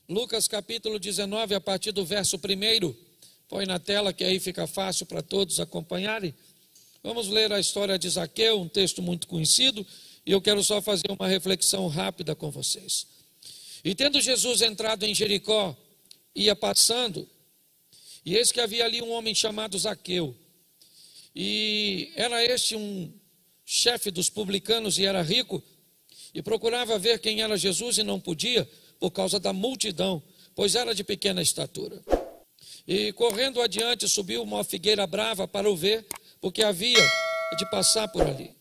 Lucas capítulo 19, a partir do verso 1. Põe na tela que aí fica fácil para todos acompanharem. Vamos ler a história de Zaqueu, um texto muito conhecido, e eu quero só fazer uma reflexão rápida com vocês. E tendo Jesus entrado em Jericó, ia passando, e eis que havia ali um homem chamado Zaqueu. E era este um chefe dos publicanos e era rico, e procurava ver quem era Jesus e não podia, por causa da multidão, pois era de pequena estatura. E correndo adiante subiu uma figueira brava para o ver, porque havia de passar por ali.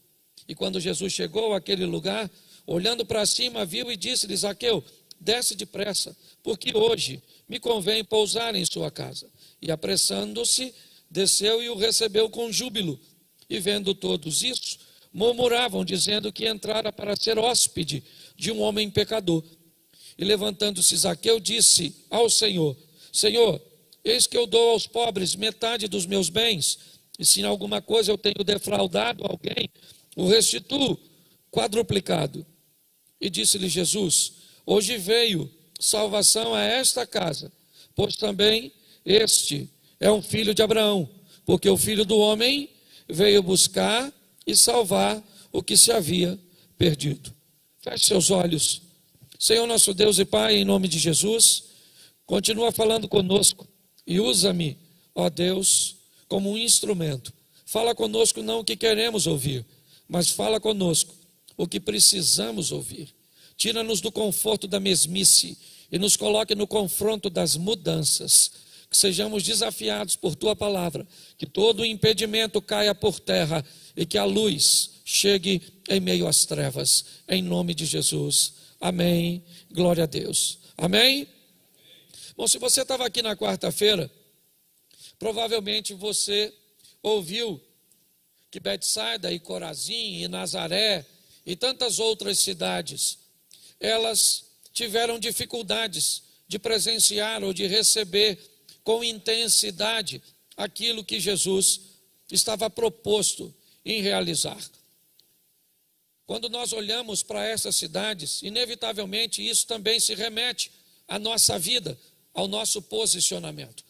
E quando Jesus chegou àquele lugar, olhando para cima, viu e disse-lhe: Zaqueu, desce depressa, porque hoje me convém pousar em sua casa. E apressando-se, desceu e o recebeu com júbilo. E vendo todos isso, murmuravam, dizendo que entrara para ser hóspede de um homem pecador. E levantando-se Zaqueu, disse ao Senhor: Senhor, eis que eu dou aos pobres metade dos meus bens, e se em alguma coisa eu tenho defraudado alguém, o restituo quadruplicado. E disse-lhe Jesus: hoje veio salvação a esta casa, pois também este é um filho de Abraão, porque o Filho do Homem veio buscar e salvar o que se havia perdido. Feche seus olhos. Senhor nosso Deus e Pai, em nome de Jesus, continua falando conosco e usa-me, ó Deus, como um instrumento. Fala conosco não o que queremos ouvir, mas fala conosco o que precisamos ouvir. Tira-nos do conforto da mesmice e nos coloque no confronto das mudanças. Que sejamos desafiados por Tua palavra, que todo impedimento caia por terra e que a luz chegue em meio às trevas. Em nome de Jesus. Amém. Glória a Deus. Amém? Bom, se você estava aqui na quarta-feira, provavelmente você ouviu que Betsaida e Corazim e Nazaré e tantas outras cidades, elas tiveram dificuldades de presenciar ou de receber com intensidade aquilo que Jesus estava proposto em realizar. Quando nós olhamos para essas cidades, inevitavelmente isso também se remete à nossa vida, ao nosso posicionamento.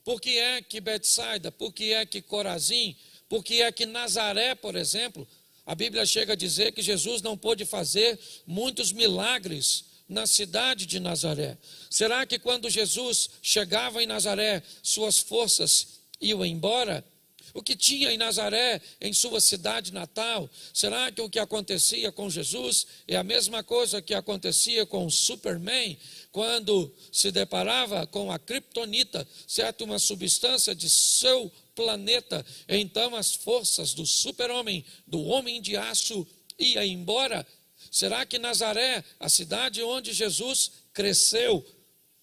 Por que é que Betsaida, por que é que Corazim, por que é que Nazaré, por exemplo, a Bíblia chega a dizer que Jesus não pôde fazer muitos milagres na cidade de Nazaré? Será que quando Jesus chegava em Nazaré, suas forças iam embora? O que tinha em Nazaré, em sua cidade natal? Será que o que acontecia com Jesus é a mesma coisa que acontecia com o Superman, quando se deparava com a kryptonita, certo? Uma substância de seu planeta. Então as forças do super-homem, do homem de aço, iam embora. Será que Nazaré, a cidade onde Jesus cresceu,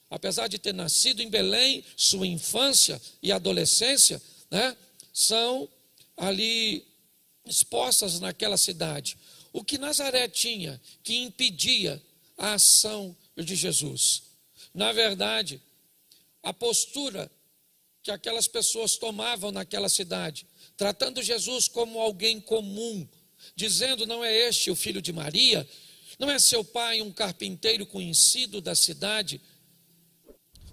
apesar de ter nascido em Belém, sua infância e adolescência, né, são ali expostas naquela cidade? O que Nazaré tinha que impedia a ação de Jesus? Na verdade, a postura que aquelas pessoas tomavam naquela cidade, tratando Jesus como alguém comum, dizendo: não é este o filho de Maria? Não é seu pai um carpinteiro conhecido da cidade?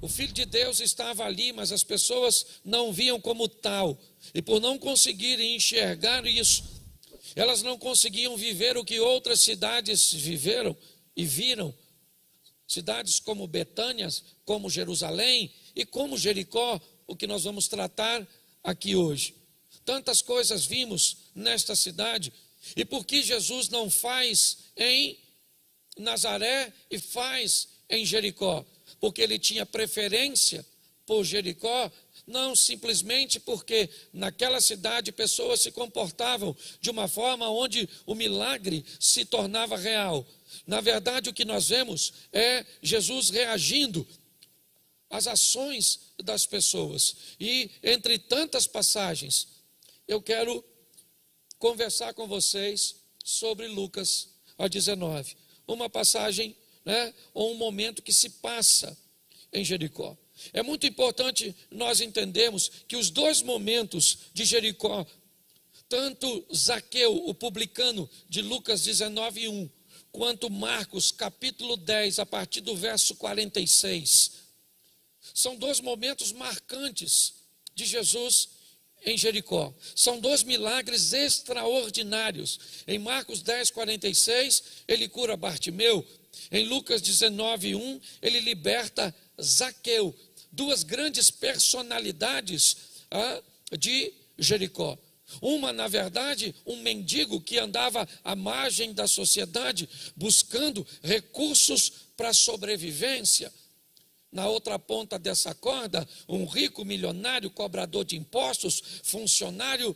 O Filho de Deus estava ali, mas as pessoas não viam como tal. E por não conseguirem enxergar isso, elas não conseguiam viver o que outras cidades viveram e viram. Cidades como Betânia, como Jerusalém e como Jericó, o que nós vamos tratar aqui hoje. Tantas coisas vimos nesta cidade. E por que Jesus não faz em Nazaré e faz em Jericó? Porque ele tinha preferência por Jericó, não simplesmente porque naquela cidade pessoas se comportavam de uma forma onde o milagre se tornava real. Na verdade, o que nós vemos é Jesus reagindo às ações das pessoas. E entre tantas passagens, eu quero conversar com vocês sobre Lucas 19. Uma passagem, ou um momento que se passa em Jericó. É muito importante nós entendermos que os dois momentos de Jericó, tanto Zaqueu, o publicano, de Lucas 19:1, quanto Marcos, capítulo 10, a partir do verso 46. São dois momentos marcantes de Jesus em Jericó. São dois milagres extraordinários. Em Marcos 10, 46, ele cura Bartimeu. Em Lucas 19, 1, ele liberta Zaqueu. Duas grandes personalidades de Jericó. Uma, na verdade, um mendigo que andava à margem da sociedade, buscando recursos para a sobrevivência. Na outra ponta dessa corda, um rico milionário, cobrador de impostos, funcionário,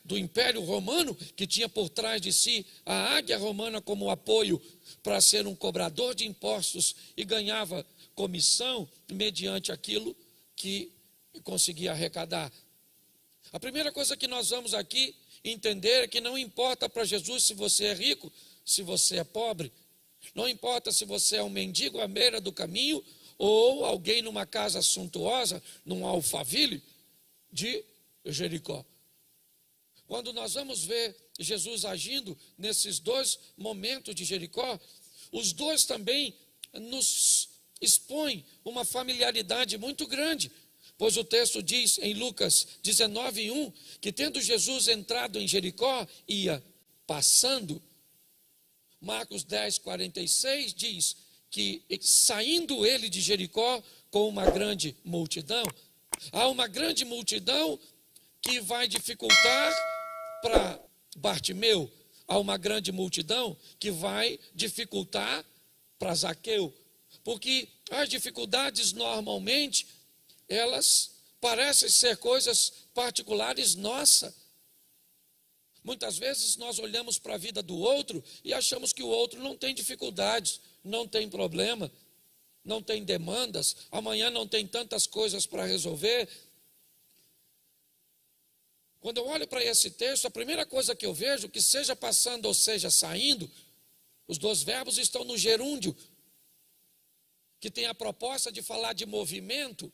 do Império Romano, que tinha por trás de si a águia romana como apoio para ser um cobrador de impostos e ganhava comissão mediante aquilo que conseguia arrecadar. A primeira coisa que nós vamos aqui entender é que não importa para Jesus se você é rico, se você é pobre. Não importa se você é um mendigo à beira do caminho ou alguém numa casa suntuosa, num Alphaville de Jericó. Quando nós vamos ver Jesus agindo nesses dois momentos de Jericó, os dois também nos expõem uma familiaridade muito grande, pois o texto diz em Lucas 19, 1, que tendo Jesus entrado em Jericó, ia passando. Marcos 10, 46 diz que saindo ele de Jericó com uma grande multidão, há uma grande multidão que vai dificultar para Bartimeu, há uma grande multidão que vai dificultar para Zaqueu, porque as dificuldades normalmente, elas parecem ser coisas particulares nossas. Muitas vezes nós olhamos para a vida do outro e achamos que o outro não tem dificuldades, não tem problema, não tem demandas, amanhã não tem tantas coisas para resolver. Quando eu olho para esse texto, a primeira coisa que eu vejo, que seja passando ou seja saindo, os dois verbos estão no gerúndio, que tem a proposta de falar de movimento,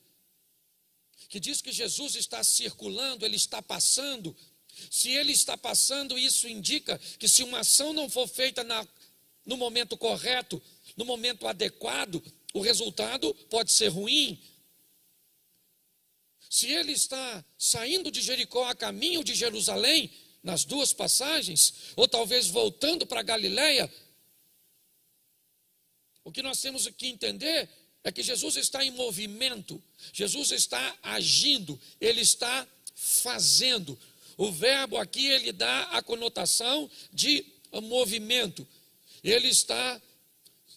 que diz que Jesus está circulando, ele está passando. Se ele está passando, isso indica que se uma ação não for feita no momento correto, no momento adequado, o resultado pode ser ruim. Se ele está saindo de Jericó a caminho de Jerusalém, nas duas passagens, ou talvez voltando para Galileia, o que nós temos que entender é que Jesus está em movimento, Jesus está agindo, ele está fazendo. O verbo aqui, ele dá a conotação de movimento. Ele está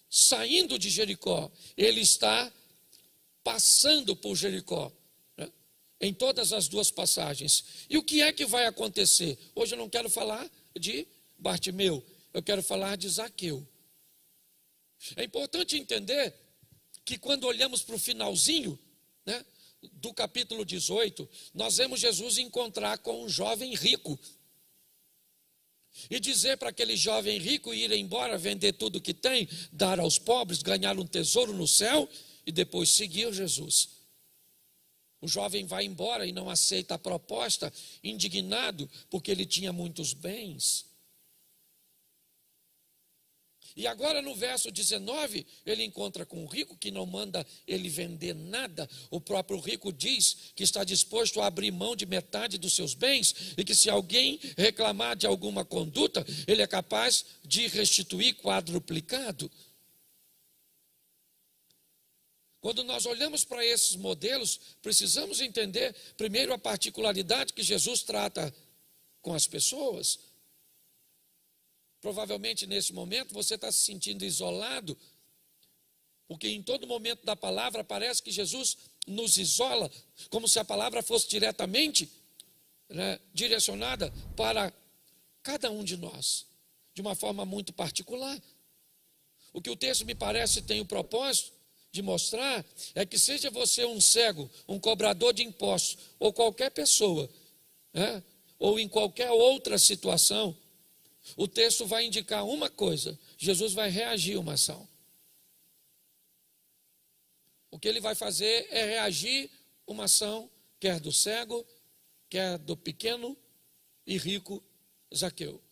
saindo de Jericó, ele está passando por Jericó, em todas as duas passagens. E o que é que vai acontecer? Hoje eu não quero falar de Bartimeu, eu quero falar de Zaqueu. É importante entender que quando olhamos para o finalzinho, do capítulo 18, nós vemos Jesus encontrar com um jovem rico e dizer para aquele jovem rico ir embora, vender tudo que tem, dar aos pobres, ganhar um tesouro no céu e depois seguir Jesus. O jovem vai embora e não aceita a proposta, indignado porque ele tinha muitos bens. E agora no verso 19, ele encontra com um rico que não manda ele vender nada. O próprio rico diz que está disposto a abrir mão de metade dos seus bens e que se alguém reclamar de alguma conduta, ele é capaz de restituir quadruplicado. Quando nós olhamos para esses modelos, precisamos entender primeiro a particularidade que Jesus trata com as pessoas. Provavelmente nesse momento você está se sentindo isolado, porque em todo momento da palavra parece que Jesus nos isola, como se a palavra fosse diretamente direcionada para cada um de nós, de uma forma muito particular. O que o texto me parece tem o propósito de mostrar é que seja você um cego, um cobrador de impostos, ou qualquer pessoa, ou em qualquer outra situação, o texto vai indicar uma coisa: Jesus vai reagir a uma ação. O que ele vai fazer é reagir a uma ação, quer do cego, quer do pequeno e rico Zaqueu.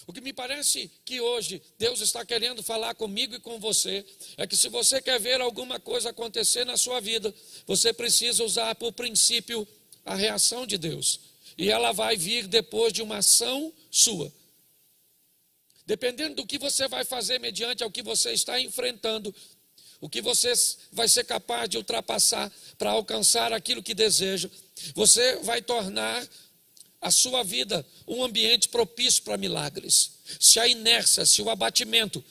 O que me parece que hoje Deus está querendo falar comigo e com você é que se você quer ver alguma coisa acontecer na sua vida, você precisa usar por princípio a reação de Deus. E ela vai vir depois de uma ação sua. Dependendo do que você vai fazer mediante ao que você está enfrentando, o que você vai ser capaz de ultrapassar para alcançar aquilo que deseja, você vai tornar a sua vida um ambiente propício para milagres. Se a inércia, se o abatimento,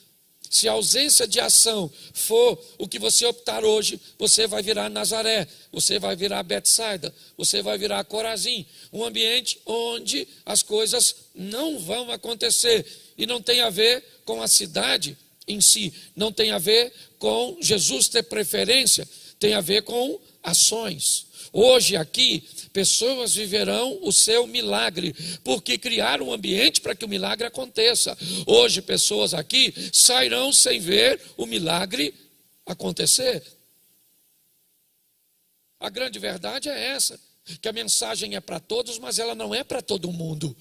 se a ausência de ação for o que você optar hoje, você vai virar Nazaré, você vai virar Betsaida, você vai virar Corazim, um ambiente onde as coisas não vão acontecer. E não tem a ver com a cidade em si, não tem a ver com Jesus ter preferência, tem a ver com ações. Hoje aqui, pessoas viverão o seu milagre, porque criaram um ambiente para que o milagre aconteça. Hoje, pessoas aqui sairão sem ver o milagre acontecer. A grande verdade é essa, que a mensagem é para todos, mas ela não é para todo mundo.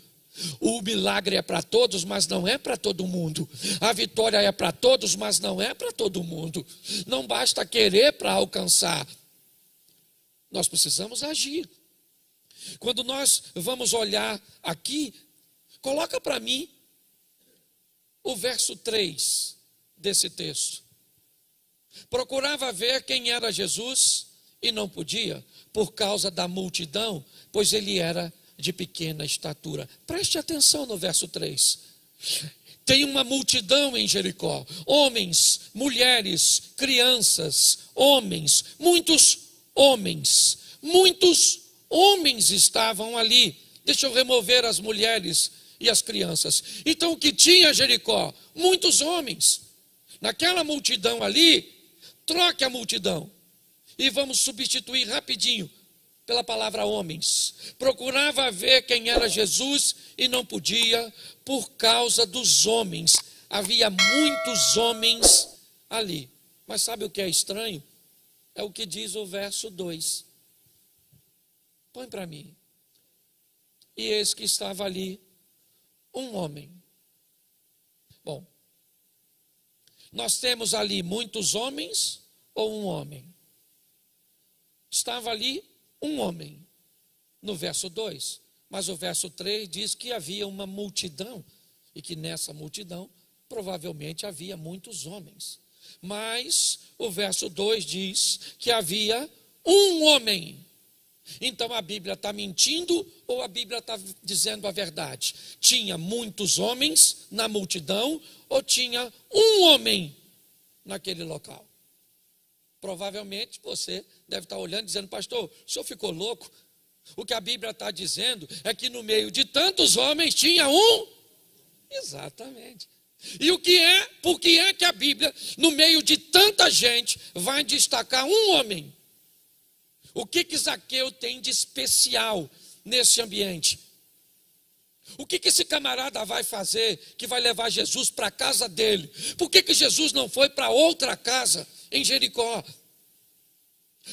O milagre é para todos, mas não é para todo mundo. A vitória é para todos, mas não é para todo mundo. Não basta querer para alcançar. Nós precisamos agir. Quando nós vamos olhar aqui, coloca para mim o verso 3 desse texto. Procurava ver quem era Jesus e não podia, por causa da multidão, pois ele era de pequena estatura. Preste atenção no verso 3. Tem uma multidão em Jericó, homens, mulheres, crianças, homens, muitos homens estavam ali. Deixa eu remover as mulheres e as crianças. Então o que tinha Jericó? Muitos homens. Naquela multidão ali, troque a multidão e vamos substituir rapidinho pela palavra homens. Procurava ver quem era Jesus e não podia por causa dos homens. Havia muitos homens ali. Mas sabe o que é estranho? É o que diz o verso 2. Põe para mim. E eis que estava ali um homem. Bom, nós temos ali muitos homens ou um homem? Estava ali um homem, no verso 2. Mas o verso 3 diz que havia uma multidão, e que nessa multidão provavelmente havia muitos homens. Mas o verso 2 diz que havia um homem. Então a Bíblia está mentindo ou a Bíblia está dizendo a verdade? Tinha muitos homens na multidão ou tinha um homem naquele local? Provavelmente você deve estar olhando e dizendo: pastor, o senhor ficou louco? O que a Bíblia está dizendo é que no meio de tantos homens tinha um. Exatamente. E por que é que a Bíblia, no meio de tanta gente, vai destacar um homem? O que Zaqueu tem de especial nesse ambiente? O que esse camarada vai fazer que vai levar Jesus para a casa dele? Por que Jesus não foi para outra casa em Jericó?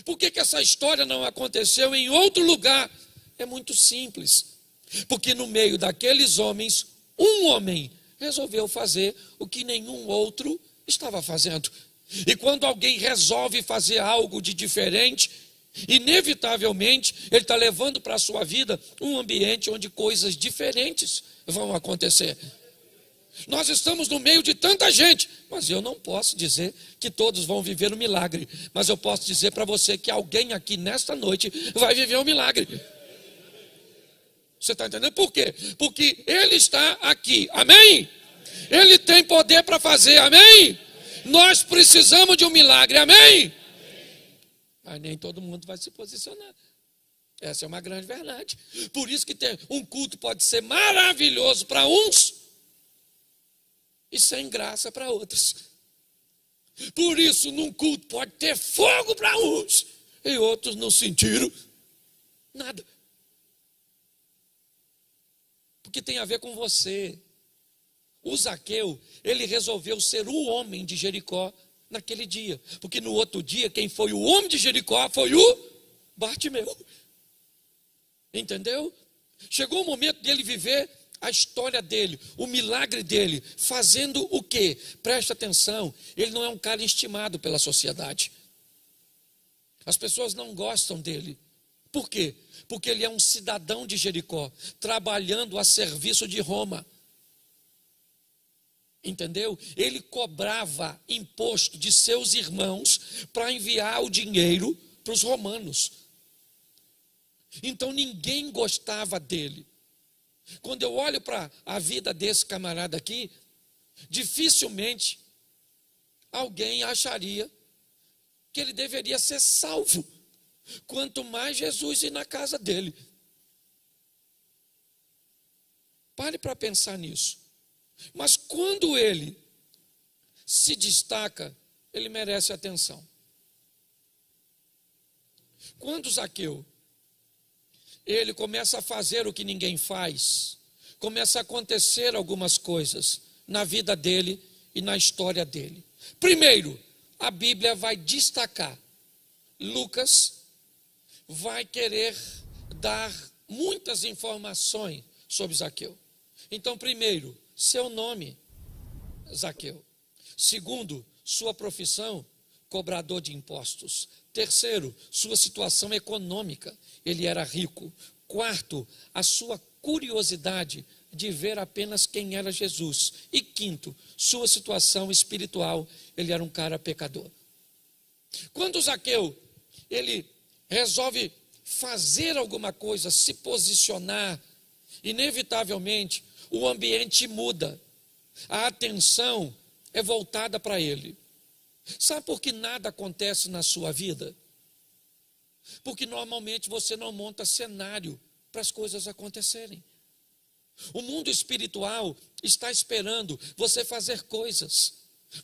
Por que essa história não aconteceu em outro lugar? É muito simples. Porque no meio daqueles homens, um homem resolveu fazer o que nenhum outro estava fazendo. E quando alguém resolve fazer algo de diferente, inevitavelmente ele está levando para a sua vida um ambiente onde coisas diferentes vão acontecer. Nós estamos no meio de tanta gente, mas eu não posso dizer que todos vão viver um milagre. Mas eu posso dizer para você que alguém aqui nesta noite vai viver um milagre. Você está entendendo? Por quê? Porque ele está aqui, amém? Ele tem poder para fazer, amém? Nós precisamos de um milagre, amém? Mas nem todo mundo vai se posicionar. Essa é uma grande verdade. Por isso que um culto pode ser maravilhoso para uns e sem graça para outros. Por isso, num culto pode ter fogo para uns e outros não sentiram nada. Porque tem a ver com você. O Zaqueu, ele resolveu ser o homem de Jericó naquele dia. Porque no outro dia, quem foi o homem de Jericó foi o Bartimeu. Entendeu? Chegou o momento dele viver a história dele, o milagre dele, fazendo o quê? Preste atenção, ele não é um cara estimado pela sociedade. As pessoas não gostam dele. Por quê? Porque ele é um cidadão de Jericó, trabalhando a serviço de Roma. Entendeu? Ele cobrava imposto de seus irmãos para enviar o dinheiro para os romanos. Então ninguém gostava dele. Quando eu olho para a vida desse camarada aqui, dificilmente alguém acharia que ele deveria ser salvo, quanto mais Jesus ir na casa dele. Pare para pensar nisso. Mas quando ele se destaca, ele merece atenção. Quando Zaqueu, ele começa a fazer o que ninguém faz, começa a acontecer algumas coisas na vida dele e na história dele. Primeiro, a Bíblia vai destacar, Lucas vai querer dar muitas informações sobre Zaqueu. Então, primeiro, seu nome, Zaqueu. Segundo, sua profissão, cobrador de impostos. Terceiro, sua situação econômica, ele era rico. Quarto, a sua curiosidade de ver apenas quem era Jesus. E quinto, sua situação espiritual, ele era um cara pecador. Quando Zaqueu, ele resolve fazer alguma coisa, se posicionar, inevitavelmente o ambiente muda, a atenção é voltada para ele. Sabe por que nada acontece na sua vida? Porque normalmente você não monta cenário para as coisas acontecerem. O mundo espiritual está esperando você fazer coisas,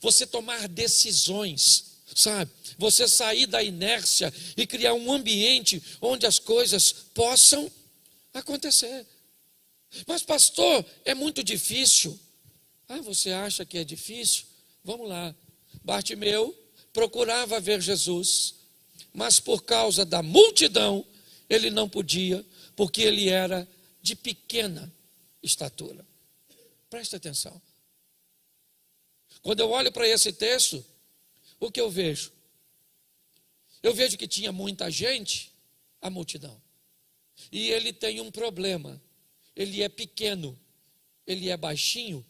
você tomar decisões, sabe? Você sair da inércia e criar um ambiente onde as coisas possam acontecer. Mas pastor, é muito difícil. Ah, você acha que é difícil? Vamos lá. Bartimeu procurava ver Jesus, mas por causa da multidão, ele não podia, porque ele era de pequena estatura. Presta atenção. Quando eu olho para esse texto, o que eu vejo? Eu vejo que tinha muita gente, a multidão. E ele tem um problema. Ele é pequeno, ele é baixinho.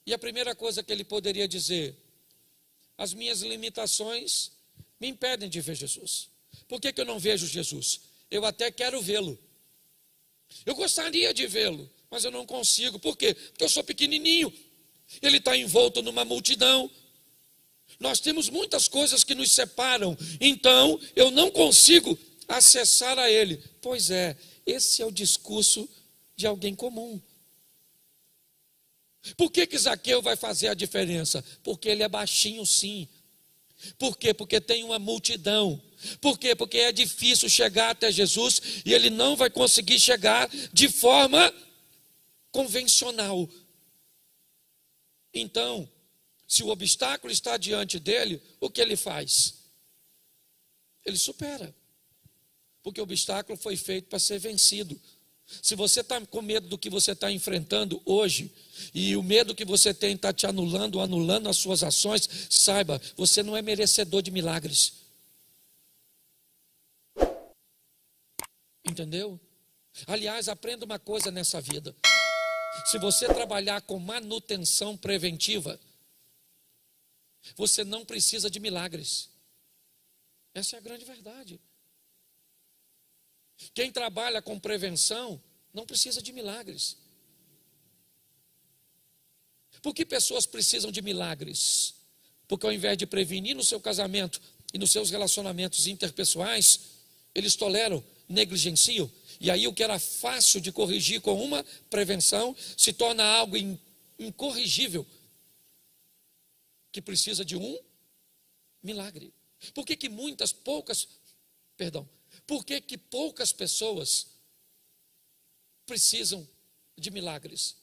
E a primeira coisa que ele poderia dizer: as minhas limitações me impedem de ver Jesus. Por que eu não vejo Jesus? Eu até quero vê-lo. Eu gostaria de vê-lo, mas eu não consigo. Por quê? Porque eu sou pequenininho. Ele está envolto numa multidão. Nós temos muitas coisas que nos separam. Então, eu não consigo acessar a ele. Pois é, esse é o discurso de alguém comum. Por que Zaqueu vai fazer a diferença? Porque ele é baixinho, sim. Por quê? Porque tem uma multidão. Por quê? Porque é difícil chegar até Jesus e ele não vai conseguir chegar de forma convencional. Então, se o obstáculo está diante dele, o que ele faz? Ele supera. Porque o obstáculo foi feito para ser vencido. Se você está com medo do que você está enfrentando hoje, e o medo que você tem está te anulando as suas ações, saiba, você não é merecedor de milagres. Entendeu? Aliás, aprenda uma coisa nessa vida. Se você trabalhar com manutenção preventiva, você não precisa de milagres. Essa é a grande verdade. Quem trabalha com prevenção não precisa de milagres. Por que pessoas precisam de milagres? Porque ao invés de prevenir no seu casamento e nos seus relacionamentos interpessoais, eles toleram, negligenciam. E aí o que era fácil de corrigir com uma prevenção se torna algo incorrigível, que precisa de um milagre. Por que poucas pessoas precisam de milagres?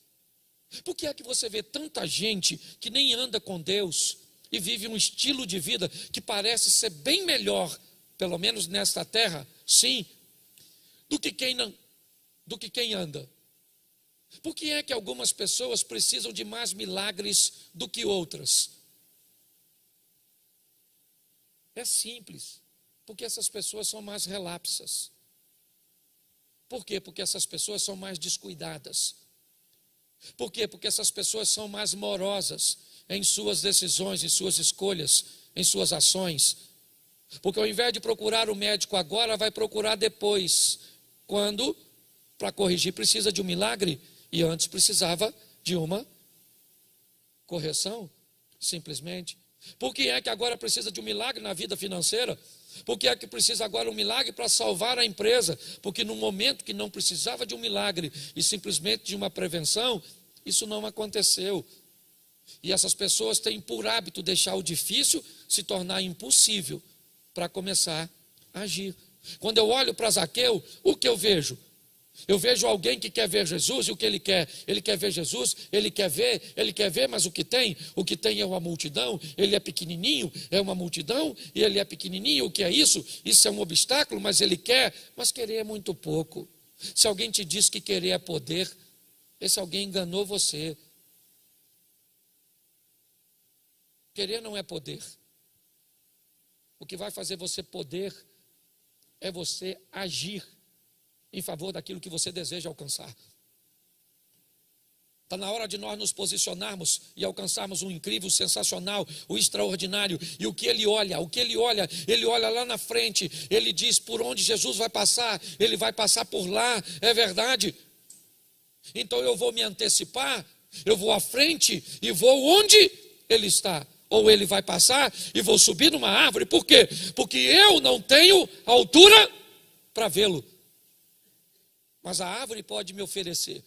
Por que é que você vê tanta gente que nem anda com Deus e vive um estilo de vida que parece ser bem melhor, pelo menos nesta terra, sim, do que quem do que quem anda? Por que é que algumas pessoas precisam de mais milagres do que outras? É simples, porque essas pessoas são mais relapsas. Por quê? Porque essas pessoas são mais descuidadas. Por quê? Porque essas pessoas são mais morosas em suas decisões, em suas escolhas, em suas ações. Porque ao invés de procurar o médico agora, vai procurar depois, quando, para corrigir, precisa de um milagre, e antes precisava de uma correção, simplesmente. Por que é que agora precisa de um milagre na vida financeira? Por que é que precisa agora um milagre para salvar a empresa? Porque no momento que não precisava de um milagre e simplesmente de uma prevenção, isso não aconteceu. E essas pessoas têm por hábito deixar o difícil se tornar impossível para começar a agir. Quando eu olho para Zaqueu, o que eu vejo? Eu vejo alguém que quer ver Jesus, e o que ele quer? Ele quer ver Jesus, ele quer ver, mas o que tem é uma multidão, ele é pequenininho, é uma multidão, e ele é pequenininho, o que é isso? Isso é um obstáculo, mas ele quer, mas querer é muito pouco. Se alguém te diz que querer é poder, esse alguém enganou você. Querer não é poder. O que vai fazer você poder é você agir em favor daquilo que você deseja alcançar. Está na hora de nós nos posicionarmos e alcançarmos o incrível, o sensacional, o extraordinário. E o que ele olha? Ele olha lá na frente, ele diz por onde Jesus vai passar, ele vai passar por lá, é verdade. Então eu vou me antecipar, eu vou à frente e vou onde ele está. Ou ele vai passar e vou subir numa árvore. Por quê? Porque eu não tenho altura para vê-lo. Mas a árvore pode me oferecer.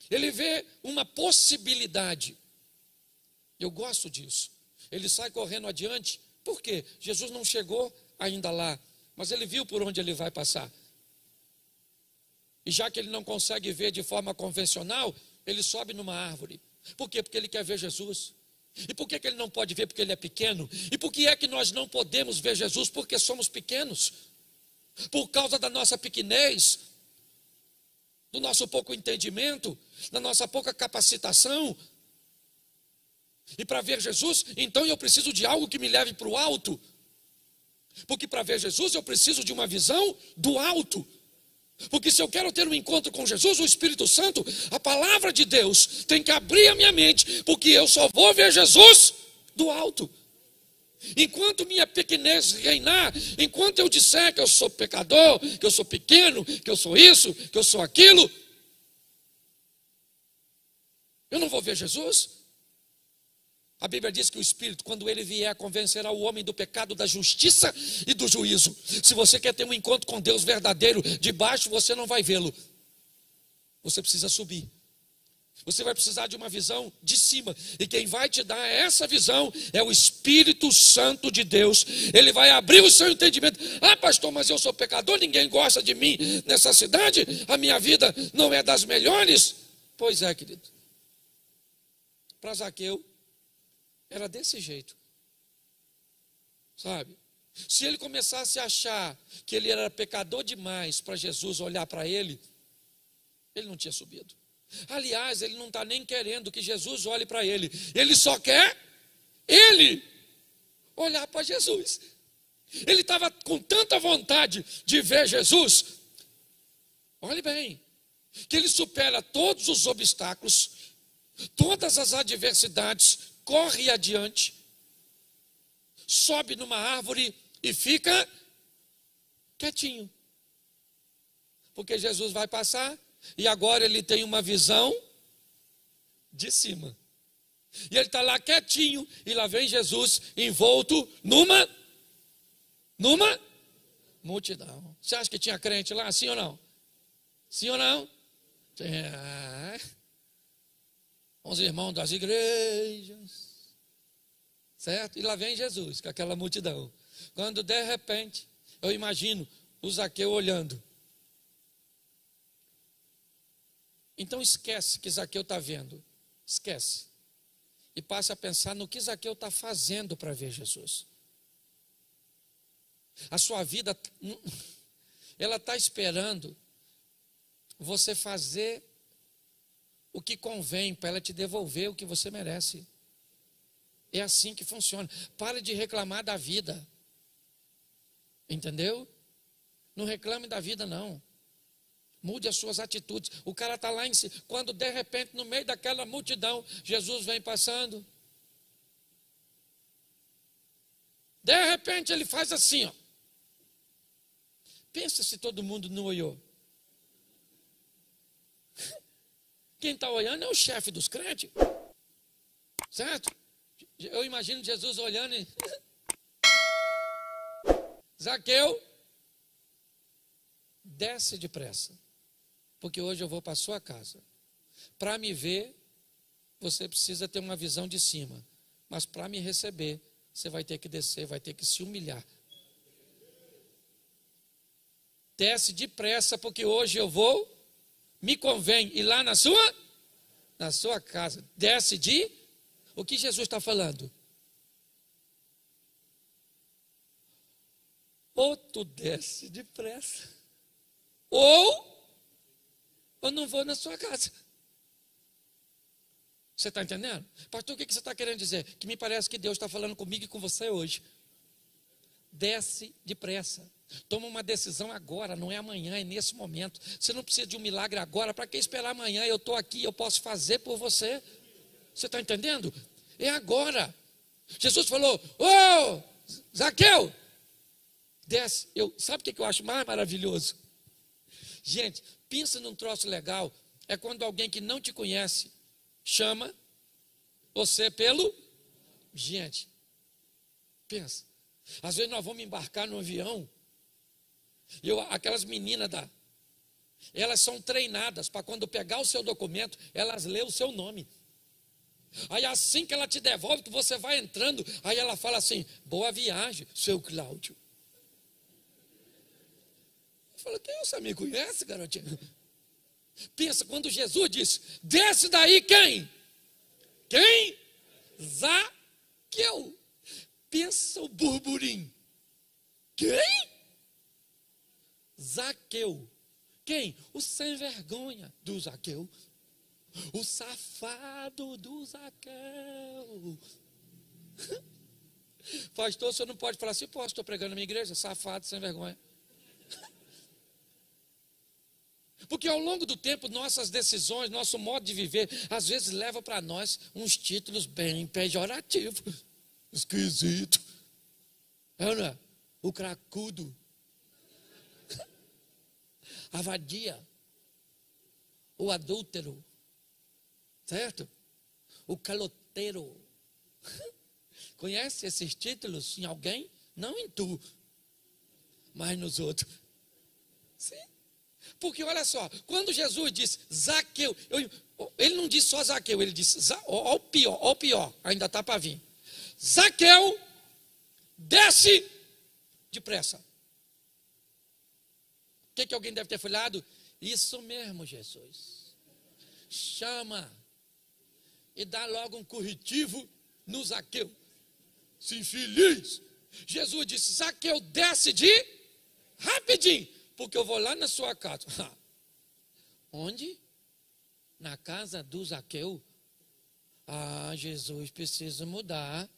Ele vê uma possibilidade. Eu gosto disso. Ele sai correndo adiante. Por quê? Jesus não chegou ainda lá, mas ele viu por onde ele vai passar. E já que ele não consegue ver de forma convencional, ele sobe numa árvore. Por quê? Porque ele quer ver Jesus. E por que ele não pode ver? Porque ele é pequeno. E por que é que nós não podemos ver Jesus? Porque somos pequenos. Por causa da nossa pequenez, do nosso pouco entendimento, da nossa pouca capacitação. E para ver Jesus, então eu preciso de algo que me leve para o alto. Porque para ver Jesus eu preciso de uma visão do alto. Porque se eu quero ter um encontro com Jesus, o Espírito Santo, a palavra de Deus tem que abrir a minha mente, porque eu só vou ver Jesus do alto. Enquanto minha pequenez reinar, enquanto eu disser que eu sou pecador, que eu sou pequeno, que eu sou isso, que eu sou aquilo, eu não vou ver Jesus. A Bíblia diz que o Espírito, quando ele vier, convencerá o homem do pecado, da justiça e do juízo. Se você quer ter um encontro com Deus verdadeiro, de baixo você não vai vê-lo. Você precisa subir. Você vai precisar de uma visão de cima. E quem vai te dar essa visão é o Espírito Santo de Deus. Ele vai abrir o seu entendimento. Ah, pastor, mas eu sou pecador, ninguém gosta de mim nessa cidade. A minha vida não é das melhores. Pois é, querido. Para Zaqueu, era desse jeito. Sabe? Se ele começasse a achar que ele era pecador demais para Jesus olhar para ele, ele não tinha subido. Aliás, ele não está nem querendo que Jesus olhe para ele. Ele só quer ele olhar para Jesus. Ele estava com tanta vontade de ver Jesus. Olhe bem, que ele supera todos os obstáculos, todas as adversidades, corre adiante, sobe numa árvore e fica quietinho. Porque Jesus vai passar. E agora ele tem uma visão de cima. E ele está lá quietinho. E lá vem Jesus envolto numa multidão. Você acha que tinha crente lá? Sim ou não? Sim ou não? Os irmãos das igrejas. Certo? E lá vem Jesus com aquela multidão. Quando de repente, eu imagino o Zaqueu olhando. Então esquece que Zaqueu está vendo, esquece, e passe a pensar no que Zaqueu está fazendo para ver Jesus. A sua vida, ela está esperando você fazer o que convém para ela te devolver o que você merece. É assim que funciona. Pare de reclamar da vida. Entendeu? Não reclame da vida, não. Mude as suas atitudes. O cara está lá em si. Quando de repente, no meio daquela multidão, Jesus vem passando. De repente ele faz assim, ó. Pensa se todo mundo não olhou. Quem está olhando é o chefe dos crentes. Certo? Eu imagino Jesus olhando e... Zaqueu, desce depressa, porque hoje eu vou para a sua casa. Para me ver, você precisa ter uma visão de cima. Mas para me receber, você vai ter que descer, vai ter que se humilhar. Desce depressa, porque hoje eu vou, me convém ir lá na sua casa. Desce de... O que Jesus está falando? Ou tu desce depressa, ou eu não vou na sua casa. Você está entendendo? Pastor, o que você está querendo dizer? Que me parece que Deus está falando comigo e com você hoje. Desce depressa. Toma uma decisão agora, não é amanhã, é nesse momento. Você não precisa de um milagre agora. Para que esperar amanhã? Eu estou aqui, eu posso fazer por você. Você está entendendo? É agora. Jesus falou, ô, Zaqueu, desce. Sabe o que eu acho mais maravilhoso? Gente, pensa num troço legal. É quando alguém que não te conhece chama você pelo... Gente, pensa. Às vezes nós vamos embarcar no avião. Aquelas meninas elas são treinadas para quando pegar o seu documento, elas lêem o seu nome. Aí assim que ela te devolve, que você vai entrando, aí ela fala assim, boa viagem, seu Cláudio. Eu falo, quem você me conhece, garotinha? Pensa, quando Jesus disse, desce daí quem? Quem? Zaqueu. Pensa o burburinho. Quem? Zaqueu. Quem? O sem vergonha do Zaqueu. O safado do Zaqueu. Pastor, o senhor não pode falar assim, pô, estou pregando na minha igreja, safado, sem vergonha. Porque ao longo do tempo, nossas decisões, nosso modo de viver, às vezes leva para nós uns títulos bem pejorativos. Esquisito. Ana, o cracudo. A vadia. O adúltero. Certo? O caloteiro. Conhece esses títulos em alguém? Não em tu, mas nos outros. Sim. Porque olha só, quando Jesus disse Zaqueu, ele não disse só Zaqueu, ele disse, ó o pior, ainda está para vir. Zaqueu, desce depressa. O que alguém deve ter falado? Isso mesmo, Jesus. Chama e dá logo um corretivo no Zaqueu. Se infeliz. Jesus disse, Zaqueu, desce rapidinho, porque eu vou lá na sua casa. Onde? Na casa do Zaqueu. Ah, Jesus precisa mudar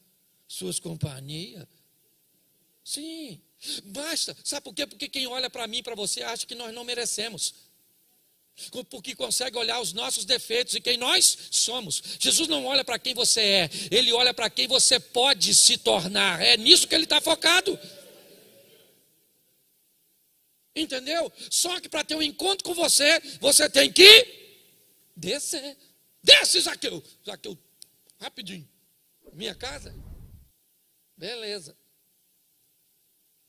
suas companhias. Sim, basta. Sabe por quê? Porque quem olha para mim e para você acha que nós não merecemos. Porque consegue olhar os nossos defeitos e quem nós somos. Jesus não olha para quem você é, Ele olha para quem você pode se tornar. É nisso que Ele está focado. Entendeu? Só que para ter um encontro com você, você tem que descer. Desce, Zaqueu. Zaqueu, rapidinho. Minha casa? Beleza.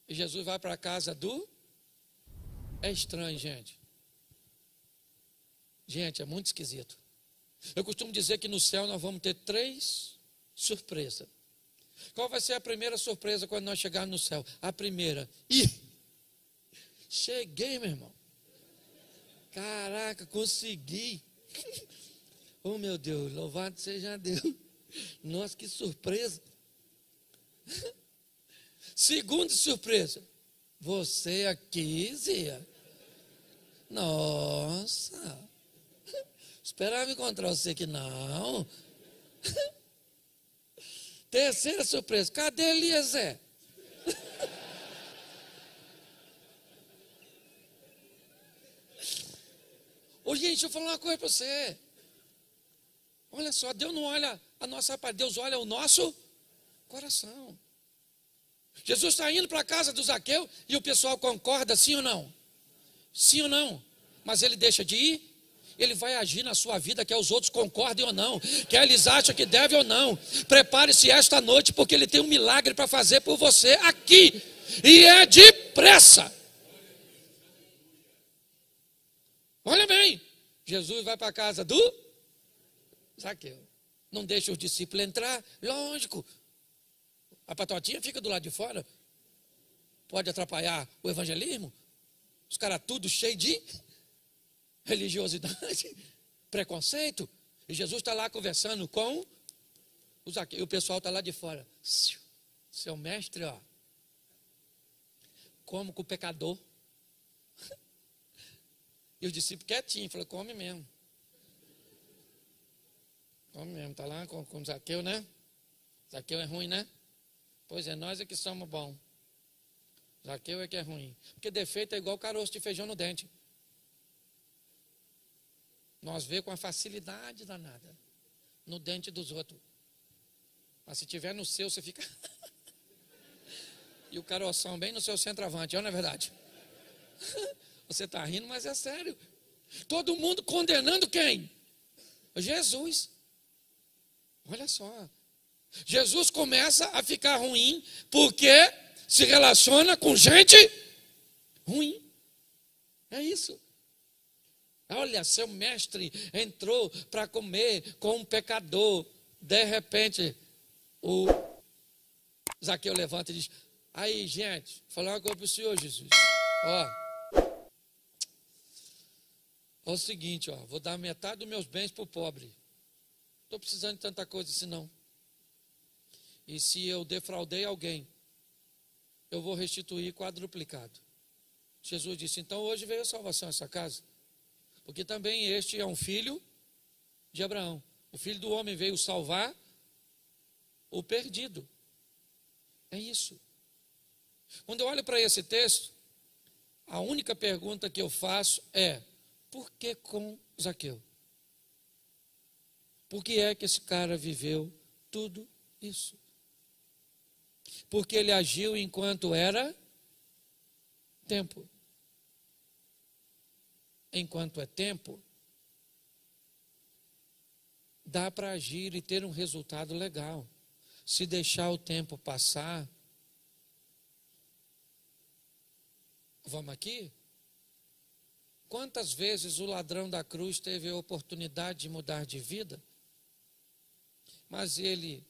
E Jesus vai para a casa do... É estranho, gente. Gente, é muito esquisito. Eu costumo dizer que no céu nós vamos ter 3 surpresas. Qual vai ser a primeira surpresa quando nós chegarmos no céu? A primeira. Cheguei, meu irmão. Caraca, consegui. Oh, meu Deus, louvado seja Deus. Nossa, que surpresa. Segunda surpresa. Você aqui, Zia? Nossa. Esperava encontrar você aqui, não. Terceira surpresa. Cadê Eliezer? Ô, gente, deixa eu falar uma coisa para você. Olha só, Deus não olha a nossa aparência, Deus olha o nosso coração. Jesus está indo para a casa do Zaqueu e o pessoal concorda, sim ou não? Sim ou não? Mas ele deixa de ir? Ele vai agir na sua vida, quer os outros concordem ou não, quer eles acham que deve ou não. Prepare-se esta noite, porque ele tem um milagre para fazer por você aqui, e é depressa. Olha bem, Jesus vai para a casa do Zaqueu. Não deixa os discípulos entrar, lógico. A patotinha fica do lado de fora. Pode atrapalhar o evangelismo. Os caras tudo cheio de religiosidade, preconceito. E Jesus está lá conversando com o Zaqueu. E o pessoal está lá de fora. Seu mestre, ó, como com o pecador. E os discípulos quietinhos, falou, come mesmo. Come mesmo, está lá com o Zaqueu, né? Zaqueu é ruim, né? Pois é, nós é que somos bons. Zaqueu é que é ruim. Porque defeito é igual caroço de feijão no dente. Nós vê com a facilidade danada no dente dos outros. Mas se tiver no seu, você fica... E o caroção bem no seu centroavante, não é verdade? Você está rindo, mas é sério. Todo mundo condenando quem? Jesus. Olha só. Jesus começa a ficar ruim porque se relaciona com gente ruim. É isso. Olha, seu mestre entrou para comer com um pecador. De repente, o Zaqueu levanta e diz, aí, gente, vou falar uma coisa para o senhor, Jesus. É o seguinte, vou dar metade dos meus bens para o pobre. Não estou precisando de tanta coisa assim, não. E se eu defraudei alguém, eu vou restituir quadruplicado. Jesus disse, então hoje veio a salvação a essa casa. Porque também este é um filho de Abraão. O filho do homem veio salvar o perdido. É isso. Quando eu olho para esse texto, a única pergunta que eu faço é, por que com Zaqueu? Por que é que esse cara viveu tudo isso? Porque ele agiu enquanto era tempo. Enquanto é tempo, dá para agir e ter um resultado legal. Se deixar o tempo passar, vamos aqui? Quantas vezes o ladrão da cruz teve a oportunidade de mudar de vida, mas ele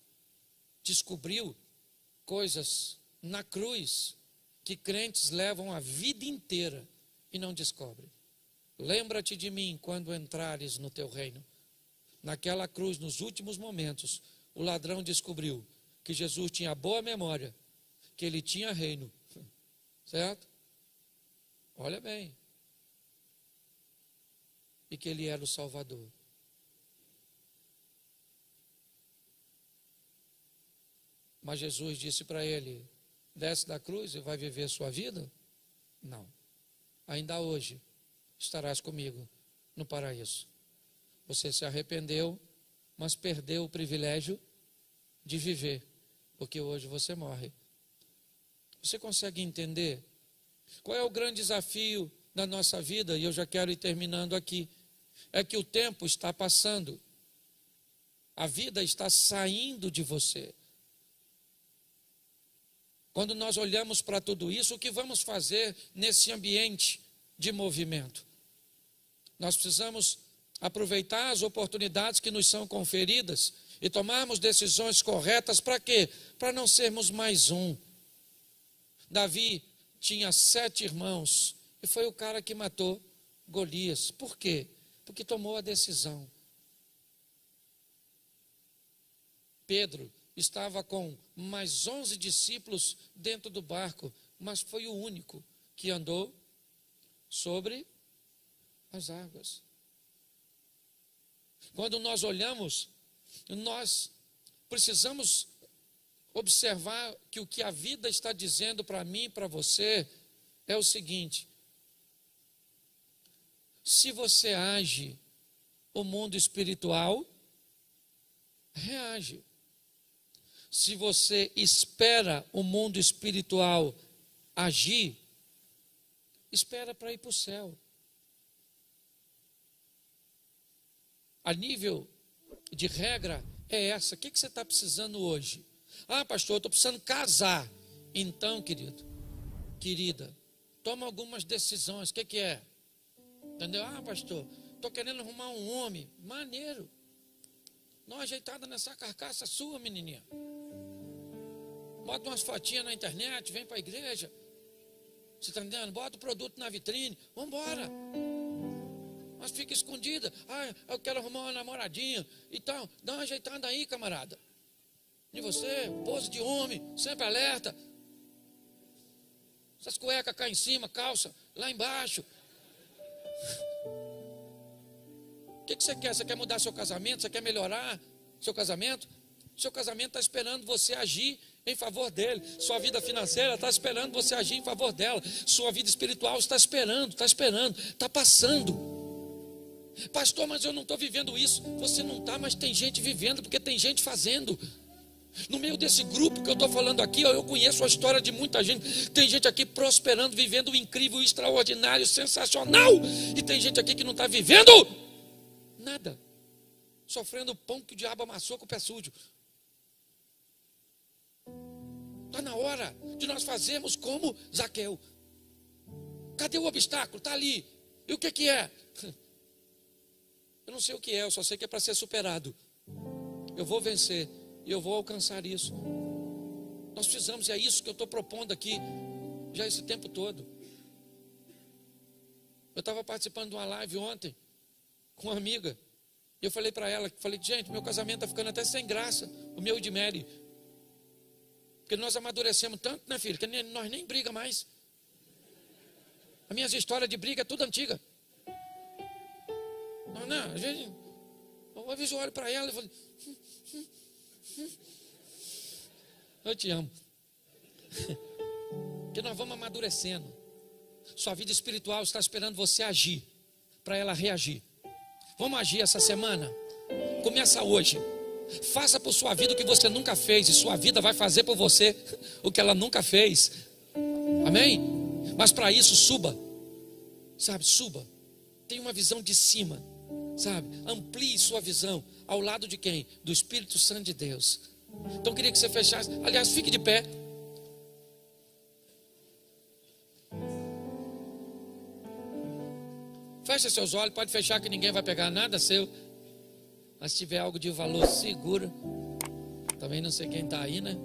descobriu coisas na cruz que crentes levam a vida inteira e não descobrem. Lembra-te de mim quando entrares no teu reino. Naquela cruz, nos últimos momentos, o ladrão descobriu que Jesus tinha boa memória, que ele tinha reino. Certo? Olha bem. E que ele era o Salvador. Mas Jesus disse para ele, desce da cruz e vai viver a sua vida? Não. Ainda hoje estarás comigo no paraíso. Você se arrependeu, mas perdeu o privilégio de viver, porque hoje você morre. Você consegue entender qual é o grande desafio da nossa vida? E eu já quero ir terminando aqui. É que o tempo está passando. A vida está saindo de você. Quando nós olhamos para tudo isso, o que vamos fazer nesse ambiente de movimento? Nós precisamos aproveitar as oportunidades que nos são conferidas e tomarmos decisões corretas para quê? Para não sermos mais um. Davi tinha 7 irmãos e foi o cara que matou Golias. Por quê? Porque tomou a decisão. Pedro estava com mais 11 discípulos dentro do barco, mas foi o único que andou sobre as águas. Quando nós olhamos, nós precisamos observar que o que a vida está dizendo para mim e para você é o seguinte: se você age, o mundo espiritual reage. Se você espera o mundo espiritual agir, espera para ir para o céu. A nível de regra é essa. O que você está precisando hoje? Ah, pastor, eu estou precisando casar. Então, querido, querida, toma algumas decisões. O que é? Entendeu? Ah, pastor, estou querendo arrumar um homem. Maneiro. Não ajeitada nessa carcaça sua, menininha. Bota umas fotinhas na internet, vem para a igreja. Você está entendendo? Bota o produto na vitrine. Vamos embora. Mas fica escondida. Ah, eu quero arrumar uma namoradinha. Então, dá uma ajeitada aí, camarada. E você, pose de homem, sempre alerta. Essas cuecas cá em cima, calça lá embaixo. O que você quer? Você quer mudar seu casamento? Você quer melhorar seu casamento? Seu casamento está esperando você agir em favor dele. Sua vida financeira está esperando você agir em favor dela. Sua vida espiritual está esperando, está passando. Pastor, mas eu não estou vivendo isso. Você não está, mas tem gente vivendo, porque tem gente fazendo. No meio desse grupo que eu estou falando aqui, eu conheço a história de muita gente. Tem gente aqui prosperando, vivendo o incrível, o extraordinário, sensacional. E tem gente aqui que não está vivendo nada, sofrendo o pão que o diabo amassou com o pé sujo. Está na hora de nós fazermos como Zaqueu. Cadê o obstáculo? Está ali. E o que é? Eu não sei o que é, eu só sei que é para ser superado. Eu vou vencer e eu vou alcançar isso. Nós precisamos, é isso que eu estou propondo aqui já esse tempo todo. Eu estava participando de uma live ontem com uma amiga. E eu falei para ela, gente, meu casamento está ficando até sem graça, o meu e de Mary. Porque nós amadurecemos tanto, né, filho, que nós nem briga mais. As minhas histórias de briga é tudo antiga. Não, a gente, uma vez eu olho para ela e falo, eu te amo. Porque nós vamos amadurecendo. Sua vida espiritual está esperando você agir, para ela reagir. Vamos agir essa semana? Começa hoje. Faça por sua vida o que você nunca fez, e sua vida vai fazer por você o que ela nunca fez. Amém? Mas para isso, suba. Sabe, suba. Tenha uma visão de cima. Sabe, amplie sua visão. Ao lado de quem? Do Espírito Santo de Deus. Então eu queria que você fechasse. Aliás, fique de pé. Feche seus olhos, pode fechar que ninguém vai pegar nada seu. Mas se tiver algo de valor, segura. Também não sei quem está aí, né?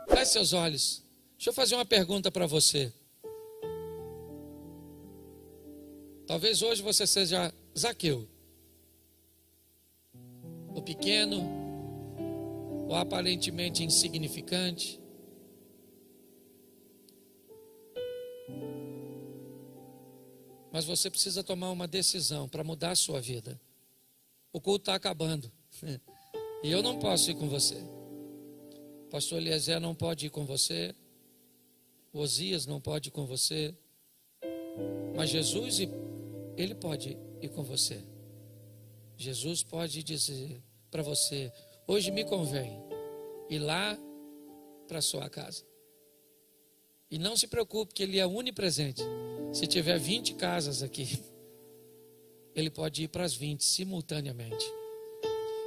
Feche seus olhos. Deixa eu fazer uma pergunta para você. Talvez hoje você seja Zaqueu. O pequeno, o aparentemente insignificante. Mas você precisa tomar uma decisão para mudar a sua vida. O culto está acabando. E eu não posso ir com você. O pastor Eliezer não pode ir com você. O Osias não pode ir com você. Mas Jesus, ele pode ir com você. Jesus pode dizer para você: hoje me convém ir lá para a sua casa. E não se preocupe, que ele é onipresente. Se tiver 20 casas aqui, ele pode ir para as 20 simultaneamente.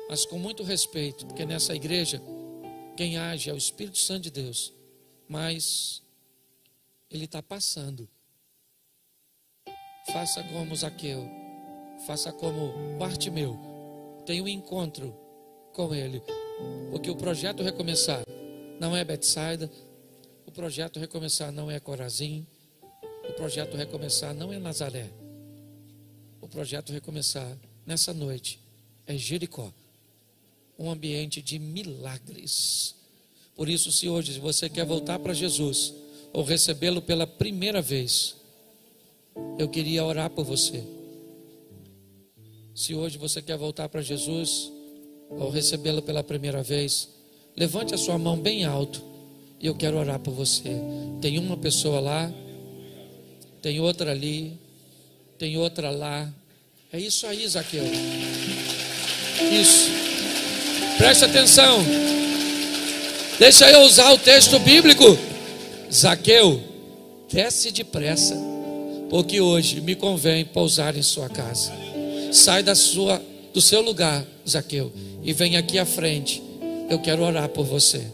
Mas com muito respeito, porque nessa igreja quem age é o Espírito Santo de Deus. Mas ele está passando. Faça como Zaqueu, faça como Bartimeu. Tenha um encontro com ele. Porque o projeto Recomeçar não é Betsaida. O projeto Recomeçar não é Corazim. O projeto Recomeçar não é Nazaré. O projeto Recomeçar nessa noite é Jericó. Um ambiente de milagres. Por isso, se hoje você quer voltar para Jesus, ou recebê-lo pela primeira vez, eu queria orar por você. Se hoje você quer voltar para Jesus, ou recebê-lo pela primeira vez, levante a sua mão bem alto, e eu quero orar por você. Tem uma pessoa lá, tem outra ali, tem outra lá. É isso aí, Zaqueu. Isso. Preste atenção. Deixa eu usar o texto bíblico. Zaqueu, desce depressa, porque hoje me convém pousar em sua casa. Sai do seu lugar, Zaqueu, e vem aqui à frente. Eu quero orar por você.